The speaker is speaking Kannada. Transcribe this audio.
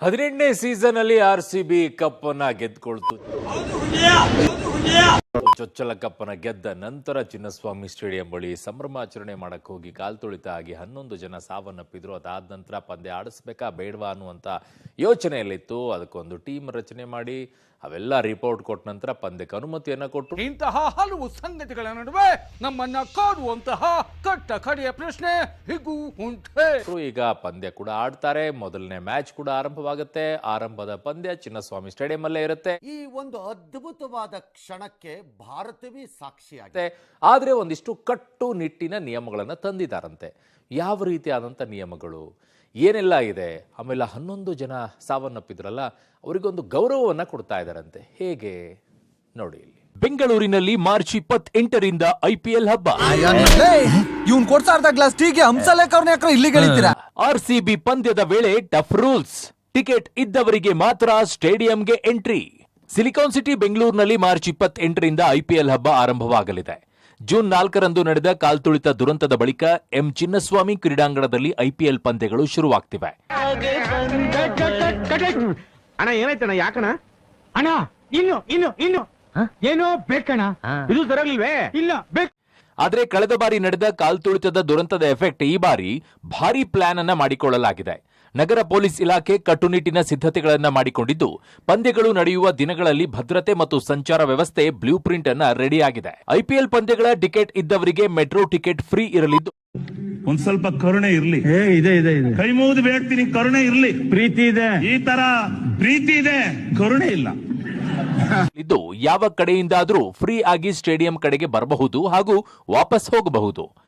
18ನೇ ಸೀಸನ್ ಅಲ್ಲಿ ಆರ್ಸಿಬಿ ಕಪ್ ಅನ್ನ ಗೆದ್ದುಕೊಳ್ತು. ಚೊಚ್ಚಲ ಕಪ್ ಅನ್ನ ಗೆದ್ದ ನಂತರ ಚಿನ್ನಸ್ವಾಮಿ ಸ್ಟೇಡಿಯಂ ಬಳಿ ಸಂಭ್ರಮಾಚರಣೆ ಮಾಡಕ್ ಹೋಗಿ ಕಾಲ್ತುಳಿತ ಆಗಿ 11 ಜನ ಸಾವನ್ನಪ್ಪಿದ್ರು. ಅದಾದ ನಂತರ ಪಂದ್ಯ ಆಡಿಸ್ಬೇಕಾ ಬೇಡವಾ ಅನ್ನುವಂತ ಯೋಚನೆಯಲ್ಲಿತ್ತು. ಅದಕ್ಕೊಂದು ಟೀಮ್ ರಚನೆ ಮಾಡಿ ಅವೆಲ್ಲ ರಿಪೋರ್ಟ್ ಕೊಟ್ಟ ನಂತರ ಪಂದ್ಯಕ್ಕೆ ಅನುಮತಿಯನ್ನ ಕೊಟ್ಟು ಇಂತಹ ಹಲವು ಸಂಗತಿಗಳ ನಡುವೆ ನಮ್ಮನ್ನ ಕಾಡುವಂತಹ ಕಟ್ಟ ಕಡೆಯ ಪ್ರಶ್ನೆ ಹೀಗೂ ಉಂಟೆ. ಈಗ ಪಂದ್ಯ ಕೂಡ ಆಡ್ತಾರೆ. ಮೊದಲನೇ ಮ್ಯಾಚ್ ಕೂಡ ಆರಂಭವಾಗುತ್ತೆ. ಆರಂಭದ ಪಂದ್ಯ ಚಿನ್ನಸ್ವಾಮಿ ಸ್ಟೇಡಿಯಂ ಅಲ್ಲೇ ಇರುತ್ತೆ. ಈ ಒಂದು ಅದ್ಭುತವಾದ ಕ್ಷಣಕ್ಕೆ ಭಾರತವೇ ಸಾಕ್ಷಿಯಾಗಿದೆ. ಆದ್ರೆ ಒಂದಿಷ್ಟು ಕಟ್ಟುನಿಟ್ಟಿನ ನಿಯಮಗಳನ್ನ ತಂದಿದ್ದಾರಂತೆ. ಯಾವ ರೀತಿಯಾದಂಥ ನಿಯಮಗಳು, ಏನೆಲ್ಲ ಇದೆ, ಆಮೇಲೆ 11 ಜನ ಸಾವನ್ನಪ್ಪಿದ್ರಲ್ಲ, ಅವರಿಗೊಂದು ಗೌರವವನ್ನ ಕೊಡ್ತಾ ಇದ್ದಾರಂತೆ. ಹೇಗೆ ನೋಡಿ ಇಲ್ಲಿ. ಬೆಂಗಳೂರಿನಲ್ಲಿ ಮಾರ್ಚ್ 28ರಿಂದ ಐಪಿಎಲ್ ಹಬ್ಬ. ಇವ್ನು ಕೊಡ್ತಾ ಇದ್ದ ಗ್ಲಾಸ್ ಟೀಗೆ ಹಂಸಲೇಖರ್ನ ಯಾಕ್ರ ಇಲ್ಲಿ ಗೆಳಿತೀರಾ? ಆರ್ಸಿಬಿ ಪಂದ್ಯದ ವೇಳೆ ಟಫ್ ರೂಲ್ಸ್. ಟಿಕೆಟ್ ಇದ್ದವರಿಗೆ ಮಾತ್ರ ಸ್ಟೇಡಿಯಂಗೆ ಎಂಟ್ರಿ. ಸಿಲಿಕಾನ್ ಸಿಟಿ ಬೆಂಗಳೂರಿನಲ್ಲಿ ಮಾರ್ಚ್ 28ರಿಂದ ಐಪಿಎಲ್ ಹಬ್ಬ ಆರಂಭವಾಗಲಿದೆ. ಜೂನ್ 4ರಂದು ನಡೆದ ಕಾಲ್ತುಳಿತ ದುರಂತದ ಬಳಿಕ ಚಿನ್ನಸ್ವಾಮಿ ಕ್ರೀಡಾಂಗಣದಲ್ಲಿ ಐಪಿಎಲ್ ಪಂದ್ಯಗಳು ಶುರುವಾಗ್ತಿವೆ. ಅಣ್ಣ ಏನಾಯ್ತಣ್ಣ? ಯಾಕಣ್ಣ? ಅಣ್ಣ ಇನ್ನು ಏನೋ ಬೇಕಣ್ಣ, ಇದು ಸರಿಯಾಗಿಲ್ವೇ? ಇಲ್ಲ ಬೇಕು. ಆದ್ರೆ ಕಳೆದ ಬಾರಿ ನಡೆದ ಕಾಲ್ತುಳಿತದ ದುರಂತದ ಎಫೆಕ್ಟ್ ಈ ಬಾರಿ ಭಾರಿ ಪ್ಲಾನ್ ಅನ್ನ ಮಾಡಿಕೊಳ್ಳಲಾಗಿದೆ. ನಗರ ಪೊಲೀಸ್ ಇಲಾಖೆ ಕಟ್ಟುನಿಟ್ಟಿನ ಸಿದ್ಧತೆಗಳನ್ನ ಮಾಡಿಕೊಂಡಿದ್ದು, ಪಂದ್ಯಗಳು ನಡೆಯುವ ದಿನಗಳಲ್ಲಿ ಭದ್ರತೆ ಮತ್ತು ಸಂಚಾರ ವ್ಯವಸ್ಥೆ ಬ್ಲೂ ಪ್ರಿಂಟ್ ಅನ್ನ ರೆಡಿಯಾಗಿದೆ. ಐಪಿಎಲ್ ಪಂದ್ಯಗಳ ಟಿಕೆಟ್ ಇದ್ದವರಿಗೆ ಮೆಟ್ರೋ ಟಿಕೆಟ್ ಫ್ರೀ ಇರಲಿದ್ದು, ಒಂದ್ ಸ್ವಲ್ಪ ಕರುಣೆ ಇರ್ಲಿ. ಇದೆ ಕೈ ಮುಗಿದು ಬೇಡ್ತೀನಿ, ಕರುಣೆ ಇರ್ಲಿ. ಪ್ರೀತಿ ಇದೆ, ಈ ತರ ಪ್ರೀತಿ ಇದೆ, ಕರುಣೆ ಇಲ್ಲ. ಇದು ಯಾವ ಕಡೆಯಿಂದಾದ್ರೂ ಫ್ರೀ ಆಗಿ ಸ್ಟೇಡಿಯಂ ಕಡೆಗೆ ಬರಬಹುದು ಹಾಗೂ ವಾಪಸ್ ಹೋಗಬಹುದು.